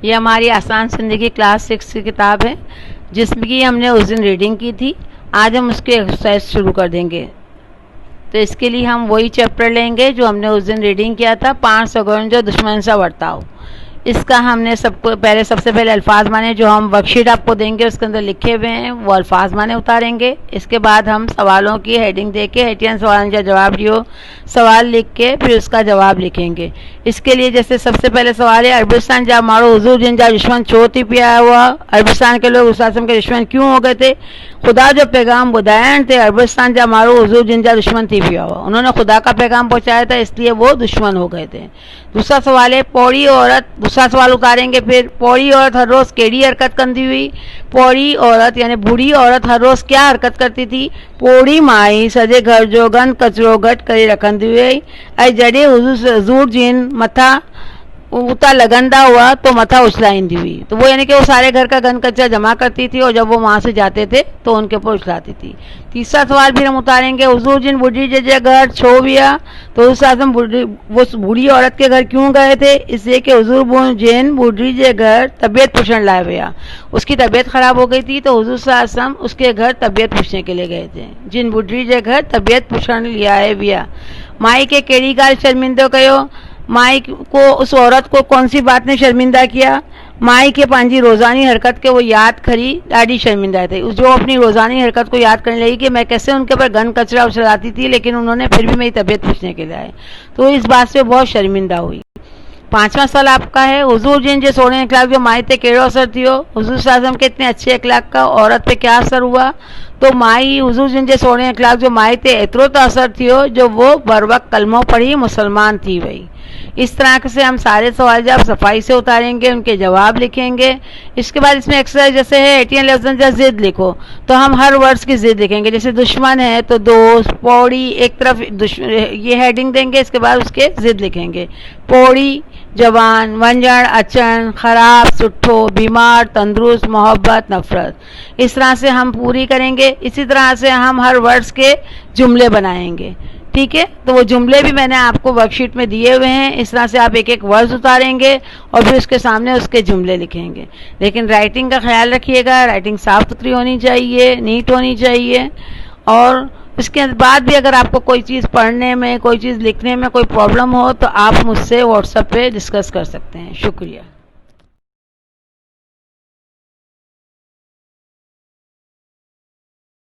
یہ ہماری آسان زندگی کلاس 6 کی کتاب ہے جس کی ہم نے اس دن ریڈنگ کی تھی. آج ہم اس کے ایکسرسائز شروع کر دیں گے. تو اس کے لیے ہم وہی چیپٹر لیں گے جو ہم نے اس دن ریڈنگ کیا تھا, 5 سگون جو دشمن سے ورتاؤ. اس کا ہم نے سب سے پہلے الفاظ مانے جو ہم ورک شیٹ آپ کو دیں گے اس کے اندر لکھے ہوئے ہیں وہ الفاظ مانے اتاریں گے. اس کے بعد ہم سوالوں کی ہیڈنگ دے کے 81 سوال کا جواب دیو سوال لکھ کے پھر اس کا جواب لکھیں گے. اس کے لیے جیسے سب سے پہلے سوال ہے, عربستان جا مارو حضور جن جا دشمن چوتھی پیا ہوا. عربستان کے لوگ اس آسم کے دشمن کیوں ہو گئے تھے؟ خدا جو پیغام بدائن تھے عربستان جا مارو حضور جن جا دشمن تھی پیا ہوا. انہوں نے خدا کا پیغام پہنچایا تھا اس لیے وہ دشمن ہو گئے تھے. دوسرا سوال ہے پوڑی عورت. دوسرا سوال اتاریں گے پھر پوڑی عورت ہر روز کیڑی حرکت کندی ہوئی. پوڑی عورت یعنی بوڑھی عورت ہر روز کیا حرکت کرتی تھی؟ پوڑی مائی سجے گھر جو گن کچرو گٹ کری رکھندی ہوئی. اے جڑے حضور جن متھا اتا لگندا ہوا تو متھا اچھلائندی ہوئی. تو وہ یعنی کہ وہ سارے گھر کا گن کچرا جمع کرتی تھی اور جب وہ وہاں سے جاتے تھے تو ان کے اوپر اچھلاتی تھی. تیسرا سوال بھی ہم اتاریں گے حضور جن بوڑھی ججے گھر چھو بیا. تو اس اعظم وہ بوڑھی عورت کے گھر کیوں گئے تھے؟ اس لیے کہ حضور جن بوڑھی جے گھر طبیعت پوچھنے لائے ہویا. اس کی طبیعت خراب ہو گئی تھی تو حضور صلی اللہ علیہ وسلم اس کے گھر طبیعت پوچھنے کے لیے گئے تھے. جن بوڑھی جے گھر طبیعت پوچھنے لیا ہے بیا. مائی کے کیڑی گال شرمندہ کہو. مائی کو اس عورت کو کون سی بات نے شرمندہ کیا؟ مائی کے پانچی روزانی حرکت کے وہ یاد کری ڈاڈی شرمندہ تھے. جو اپنی روزانی حرکت کو یاد کرنے لگی کہ میں کیسے ان کے اوپر گن کچرا اچھلاتی تھی لیکن انہوں نے پھر بھی میری طبیعت پوچھنے کے لیے آئے تو اس بات سے بہت شرمندہ ہوئی. پانچواں سوال آپ کا ہے حضور جن جو سونے اخلاق جو مائی تے کیڑو اثر تھیو. حضور صلی اللہ علیہ وسلم کے اتنے اچھے اخلاق کا عورت پہ کیا اثر ہوا؟ تو مائی حضور جن جو سونے اخلاق جو مائی تے اترو تو اثر تھیو جو وہ بر وقت کلمہ پڑھی مسلمان تھی وئی. اس طرح سے ہم سارے سوال جب صفائی سے اتاریں گے ان کے جواب لکھیں گے. اس کے بعد اس میں ایکسرسائز جیسے ہے 18 لفظ جا ضد لکھو تو ہم ہر ورڈز کی ضد لکھیں گے. جیسے دشمن ہے تو دوست, پوڑی ایک طرف یہ ہیڈنگ دیں گے اس کے بعد اس کے ضد لکھیں گے. پوڑی جوان, ونجن, اچن, خراب, سٹھو, بیمار, تندرست, محبت, نفرت. اس طرح سے ہم پوری کریں گے. اسی طرح سے ہم ہر ورڈز کے جملے بنائیں گے. ٹھیک ہے, تو وہ جملے بھی میں نے آپ کو ورک شیٹ میں دیے ہوئے ہیں. اس طرح سے آپ ایک ایک ورڈ اتاریں گے اور پھر اس کے سامنے اس کے جملے لکھیں گے. لیکن رائٹنگ کا خیال رکھیے گا, رائٹنگ صاف ستھری ہونی چاہیے, نیٹ ہونی چاہیے. اور اس کے بعد بھی اگر آپ کو کوئی چیز پڑھنے میں کوئی چیز لکھنے میں کوئی پرابلم ہو تو آپ مجھ سے واٹس ایپ پہ ڈسکس کر سکتے ہیں. شکریہ.